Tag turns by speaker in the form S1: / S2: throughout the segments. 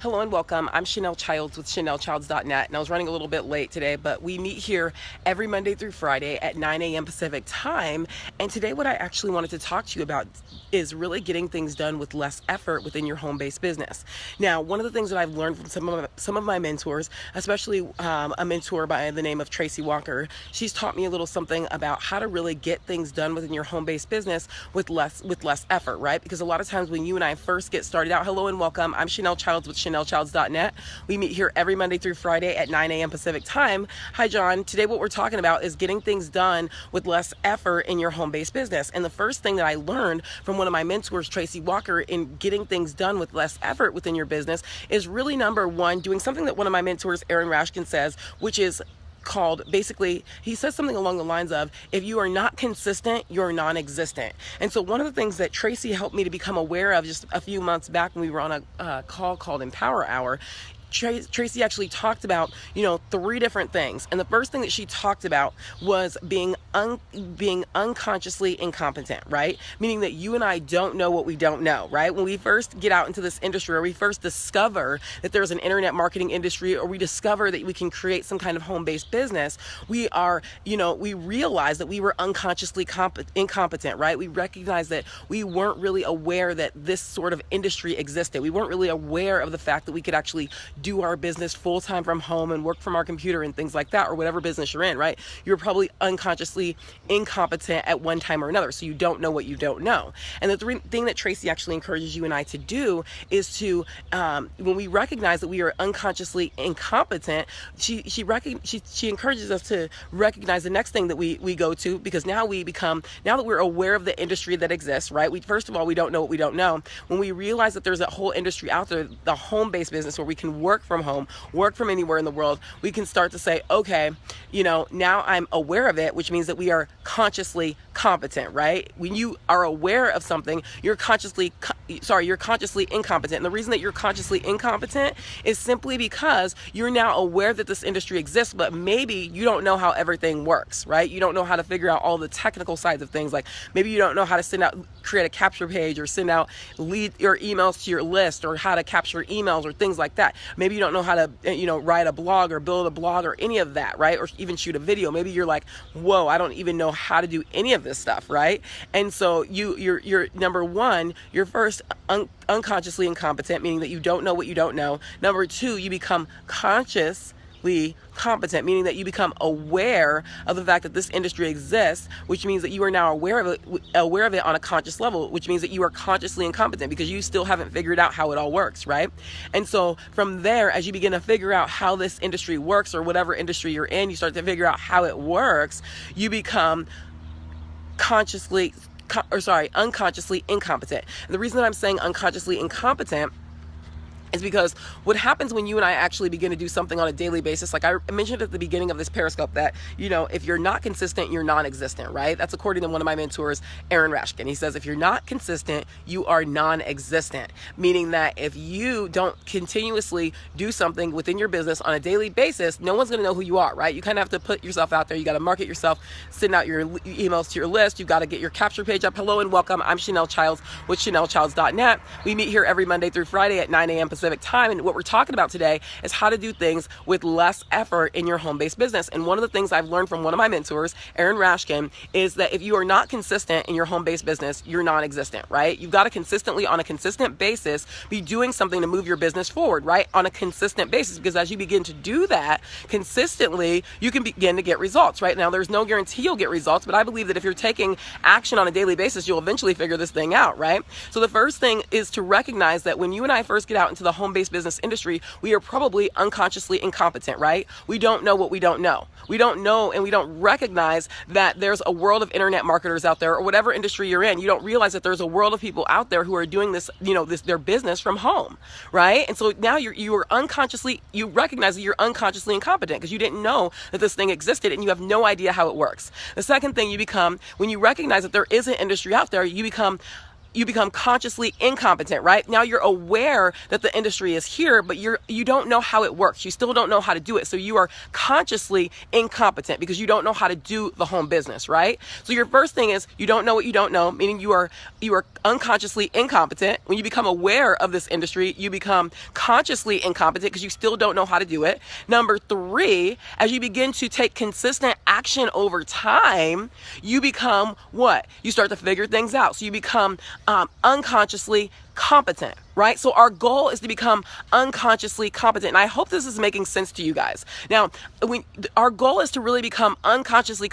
S1: Hello and welcome. I'm Chanell Childs with chanellchilds.net, and I was running a little bit late today, but we meet here every Monday through Friday at 9 a.m. Pacific time. And today what I actually wanted to talk to you about is really getting things done with less effort within your home-based business. Now, one of the things that I've learned from some of my mentors, especially a mentor by the name of Tracy Walker, she's taught me a little something about how to really get things done within your home-based business with less effort, right? Because a lot of times when you and I first get started out, hello and welcome. I'm Chanell Childs with chanellchilds.net. We meet here every Monday through Friday at 9 a.m. Pacific time. Hi, John. Today what we're talking about is getting things done with less effort in your home-based business. And the first thing that I learned from one of my mentors, Tracy Walker, in getting things done with less effort within your business is really, number one, doing something that one of my mentors, Aaron Rashkin, says, which is called, basically, he says something along the lines of, if you are not consistent, you're non-existent. And so one of the things that Tracy helped me to become aware of just a few months back when we were on a call called Empower Hour, Tracy actually talked about, three different things. And the first thing that she talked about was being unconsciously incompetent, right? Meaning that you and I don't know what we don't know, right? When we first get out into this industry, or we first discover that there's an internet marketing industry, or we discover that we can create some kind of home-based business, we realize that we were unconsciously incompetent, right? We recognize that we weren't really aware that this sort of industry existed. We weren't really aware of the fact that we could actually do our business full-time from home and work from our computer and things like that, or whatever business you're in, right? You're probably unconsciously incompetent at one time or another, so you don't know what you don't know. And the thing that Tracy actually encourages you and I to do is to, when we recognize that we are unconsciously incompetent, she encourages us to recognize the next thing that we go to, because now that we're aware of the industry that exists, right? First of all, we don't know what we don't know. When we realize that there's a whole industry out there, the home-based business, where we can work from home, work from anywhere in the world, we can start to say, okay, now I'm aware of it, which means that we are consciously competent, right? When you are aware of something, you're consciously incompetent. And the reason that you're consciously incompetent is simply because you're now aware that this industry exists, but maybe you don't know how everything works, right? You don't know how to figure out all the technical sides of things. Like maybe you don't know how to create a capture page, or send out your emails to your list, or how to capture emails, or things like that. Maybe you don't know how to, write a blog or build a blog or any of that, right? Or even shoot a video. Maybe you're like, whoa, I don't even know how to do any of this stuff, right? And so you're number one, you're first unconsciously incompetent, meaning that you don't know what you don't know. Number two, you become consciously competent, meaning that you become aware of the fact that this industry exists, which means that you are now aware of it on a conscious level, which means that you are consciously incompetent because you still haven't figured out how it all works, right? And so from there, as you begin to figure out how this industry works, or whatever industry you're in, you start to figure out how it works, you become unconsciously incompetent. And the reason that I'm saying unconsciously incompetent is because what happens when you and I actually begin to do something on a daily basis, like I mentioned at the beginning of this Periscope, that, if you're not consistent, you're non-existent, right? That's according to one of my mentors, Aaron Rashkin. He says, if you're not consistent, you are non-existent, meaning that if you don't continuously do something within your business on a daily basis, no one's going to know who you are, right? You kind of have to put yourself out there. You got to market yourself, send out your emails to your list. You've got to get your capture page up. Hello and welcome. I'm Chanell Childs with chanellchilds.net. We meet here every Monday through Friday at 9 a.m. Pacific time, and what we're talking about today is how to do things with less effort in your home-based business. And one of the things I've learned from one of my mentors, Aaron Rashkin, is that if you are not consistent in your home-based business, you're non-existent, right? You've got to consistently, on a consistent basis, be doing something to move your business forward, right? On a consistent basis, because as you begin to do that consistently, you can begin to get results, right? Now, there's no guarantee you'll get results, but I believe that if you're taking action on a daily basis, you'll eventually figure this thing out, right? So the first thing is to recognize that when you and I first get out into the home-based business industry, we are probably unconsciously incompetent, right? We don't know what we don't know. We don't know, and we don't recognize that there's a world of internet marketers out there, or whatever industry you're in. You don't realize that there's a world of people out there who are doing this, their business from home, right? And so now you recognize that you're unconsciously incompetent because you didn't know that this thing existed, and you have no idea how it works. The second thing you become, when you recognize that there is an industry out there, you become you become consciously incompetent, right? Now you're aware that the industry is here, but you don't know how it works. You still don't know how to do it. So you are consciously incompetent because you don't know how to do the home business, right? So your first thing is you don't know what you don't know, meaning you are unconsciously incompetent. When you become aware of this industry, you become consciously incompetent because you still don't know how to do it. Number 3, as you begin to take consistent action over time, you become what? You start to figure things out. So you become unconsciously competent, right? So our goal is to become unconsciously competent. And I hope this is making sense to you guys. Now, our goal is to really become unconsciously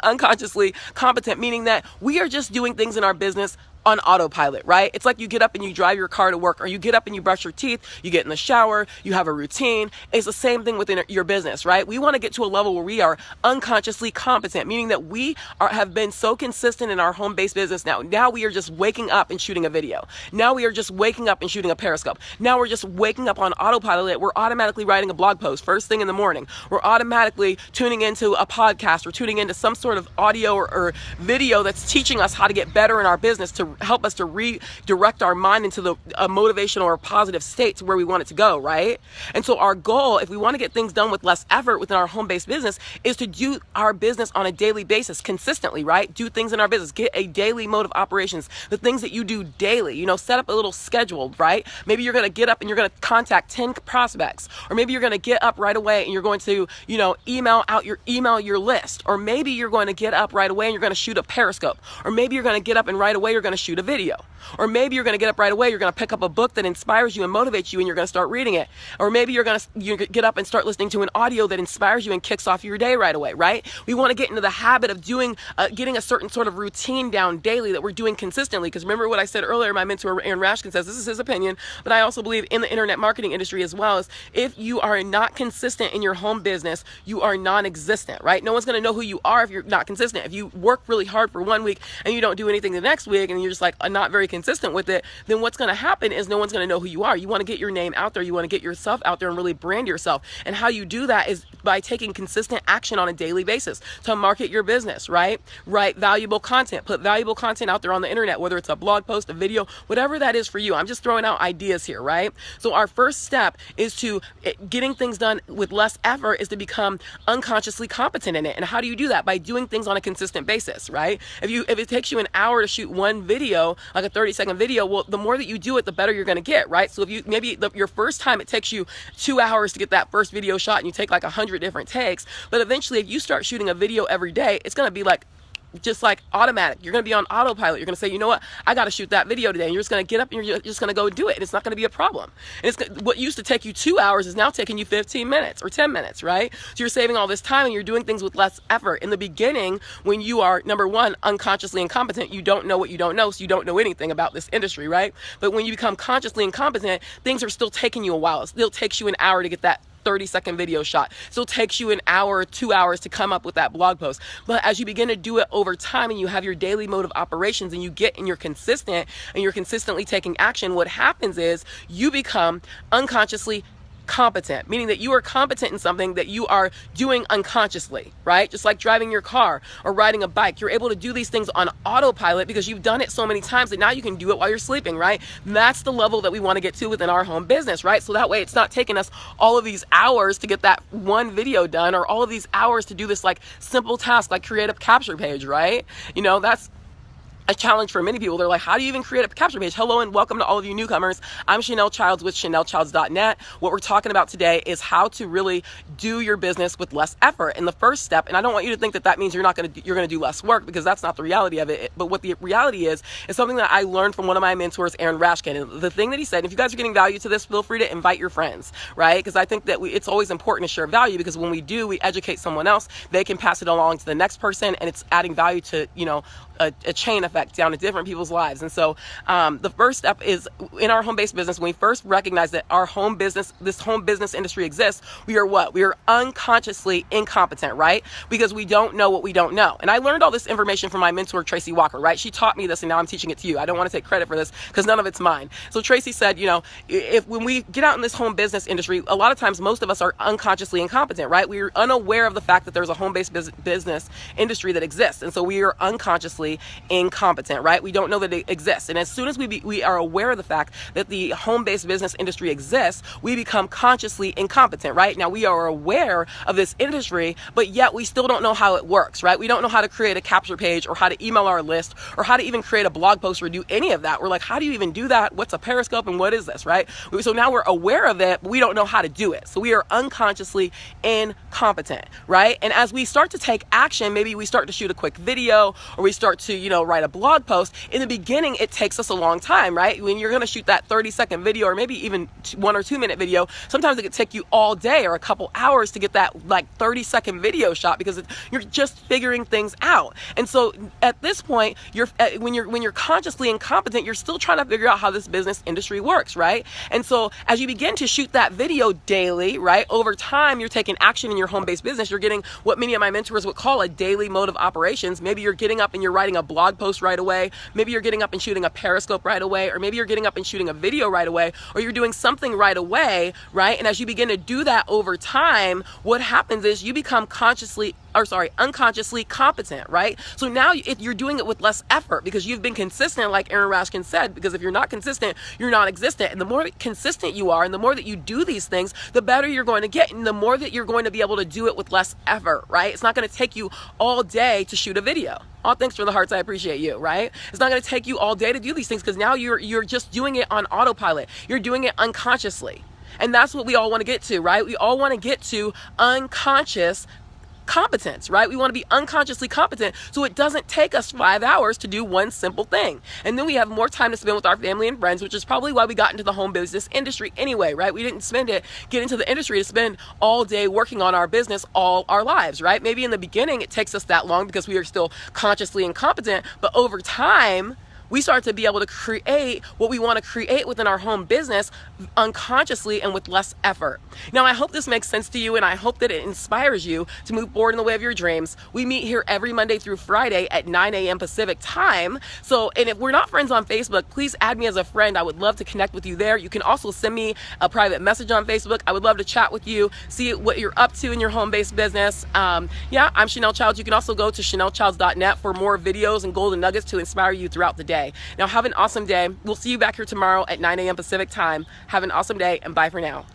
S1: unconsciously competent, meaning that we are just doing things in our business on autopilot, right? It's like you get up and you drive your car to work, or you get up and you brush your teeth, you get in the shower, you have a routine. It's the same thing within your business, right? We want to get to a level where we are unconsciously competent, meaning that we have been so consistent in our home-based business now. Now we are just waking up and shooting a video. Now we are just waking up and shooting a Periscope. Now we're just waking up on autopilot. We're automatically writing a blog post first thing in the morning. We're automatically tuning into a podcast or tuning into some sort of audio or video that's teaching us how to get better in our business, to help us to redirect our mind into the motivational or positive state to where we want it to go, right? And so our goal, if we want to get things done with less effort within our home-based business, is to do our business on a daily basis consistently, right? Do things in our business, get a daily mode of operations, the things that you do daily, set up a little schedule, right? Maybe you're going to get up and you're going to contact 10 prospects, or maybe you're going to get up right away and you're going to, email your list, or maybe you're going to get up right away and you're going to shoot a Periscope, or maybe you're going to get up and right away you're going to shoot a video, or maybe you're going to get up right away, you're going to pick up a book that inspires you and motivates you and you're going to start reading it, or maybe you're going to get up and start listening to an audio that inspires you and kicks off your day right away, right? We want to get into the habit of getting a certain sort of routine down daily that we're doing consistently, because remember what I said earlier, my mentor Aaron Rashkin says, this is his opinion, but I also believe in the internet marketing industry as well, is if you are not consistent in your home business, you are non-existent, right? No one's going to know who you are if you're not consistent. If you work really hard for one week and you don't do anything the next week and you're just like not very consistent with it, then what's going to happen is no one's going to know who you are. You want to get your name out there. You want to get yourself out there and really brand yourself. And how you do that is by taking consistent action on a daily basis to market your business, right? Write valuable content. Put valuable content out there on the internet, whether it's a blog post, a video, whatever that is for you. I'm just throwing out ideas here, right? So our first step is to getting things done with less effort is to become unconsciously competent in it. And how do you do that? By doing things on a consistent basis, right? If it takes you an hour to shoot one video, like a 30-second video, well, the more that you do it, the better you're going to get, right? So if your first time it takes you 2 hours to get that first video shot and you take like 100 different takes, but eventually if you start shooting a video every day, it's going to be like just like automatic. You're going to be on autopilot. You're going to say, you know what, I got to shoot that video today. And you're just going to get up and you're just going to go do it. And it's not going to be a problem. And what used to take you 2 hours is now taking you 15 minutes or 10 minutes, right? So you're saving all this time and you're doing things with less effort. In the beginning, when you are, number one, unconsciously incompetent, you don't know what you don't know, so you don't know anything about this industry, right? But when you become consciously incompetent, things are still taking you a while. It still takes you an hour to get that 30-second video shot. So it takes you an hour, 2 hours to come up with that blog post. But as you begin to do it over time and you have your daily mode of operations and you're consistent and you're consistently taking action, what happens is you become unconsciously competent, meaning that you are competent in something that you are doing unconsciously, right? Just like driving your car or riding a bike. You're able to do these things on autopilot because you've done it so many times that now you can do it while you're sleeping, right? And that's the level that we want to get to within our home business, right? So that way it's not taking us all of these hours to get that one video done, or all of these hours to do this like simple task like create a capture page, right? That's a challenge for many people. They're like, how do you even create a capture page? Hello and welcome to all of you newcomers. I'm Chanell Childs with chanellchilds.net. What we're talking about today is how to really do your business with less effort. And the first step, and I don't want you to think that that means you're going to do less work, because that's not the reality of it. But what the reality is something that I learned from one of my mentors, Aaron Rashkin. And the thing that he said, if you guys are getting value to this, feel free to invite your friends, right? Because I think that it's always important to share value, because when we do, we educate someone else, they can pass it along to the next person, and it's adding value to, a chain effect down to different people's lives. And so the first step is in our home-based business, when we first recognize that this home business industry exists, we are what? We are unconsciously incompetent, right? Because we don't know what we don't know. And I learned all this information from my mentor, Tracy Walker, right? She taught me this and now I'm teaching it to you. I don't want to take credit for this because none of it's mine. So Tracy said, when we get out in this home business industry, a lot of times most of us are unconsciously incompetent, right? We're unaware of the fact that there's a home-based business industry that exists. And so we are unconsciously incompetent. incompetent, right? We don't know that it exists. And as soon as we are aware of the fact that the home-based business industry exists, we become consciously incompetent, right? Now, we are aware of this industry, but yet we still don't know how it works, right? We don't know how to create a capture page or how to email our list or how to even create a blog post or do any of that. We're like, how do you even do that? What's a Periscope and what is this, right? So now we're aware of it, but we don't know how to do it. So we are unconsciously incompetent, right? And as we start to take action, maybe we start to shoot a quick video or we start to, write a blog post. In the beginning, it takes us a long time, right? When you're going to shoot that 30-second video or maybe even 1 or 2 minute video, sometimes it could take you all day or a couple hours to get that like 30-second video shot because you're just figuring things out. And so at this point, when you're consciously incompetent, you're still trying to figure out how this business industry works, right? And so as you begin to shoot that video daily, right, over time, you're taking action in your home-based business. You're getting what many of my mentors would call a daily mode of operations. Maybe you're getting up and you're writing a blog post right away. Maybe you're getting up and shooting a Periscope right away, or maybe you're getting up and shooting a video right away, or you're doing something right away, right? And as you begin to do that over time, what happens is you become unconsciously competent, right? So now you're doing it with less effort because you've been consistent, like Aaron Raskin said, because if you're not consistent, you're not existent. And the more consistent you are and the more that you do these things, the better you're going to get and the more that you're going to be able to do it with less effort, right? It's not going to take you all day to shoot a video. Oh, thanks for the hearts. I appreciate you, right? It's not going to take you all day to do these things because now you're just doing it on autopilot. You're doing it unconsciously. And that's what we all want to get to, right? We all want to get to unconscious competence, right? We want to be unconsciously competent so it doesn't take us 5 hours to do one simple thing. And then we have more time to spend with our family and friends, which is probably why we got into the home business industry anyway, right? We didn't get into the industry to spend all day working on our business all our lives, right? Maybe in the beginning it takes us that long because we are still consciously incompetent, but over time, we start to be able to create what we want to create within our home business unconsciously and with less effort. Now, I hope this makes sense to you and I hope that it inspires you to move forward in the way of your dreams. We meet here every Monday through Friday at 9 a.m. Pacific time. And if we're not friends on Facebook, please add me as a friend. I would love to connect with you there. You can also send me a private message on Facebook. I would love to chat with you, see what you're up to in your home-based business. I'm Chanell Childs. You can also go to chanellchilds.net for more videos and golden nuggets to inspire you throughout the day. Now, have an awesome day. We'll see you back here tomorrow at 9 a.m. Pacific time. Have an awesome day and bye for now.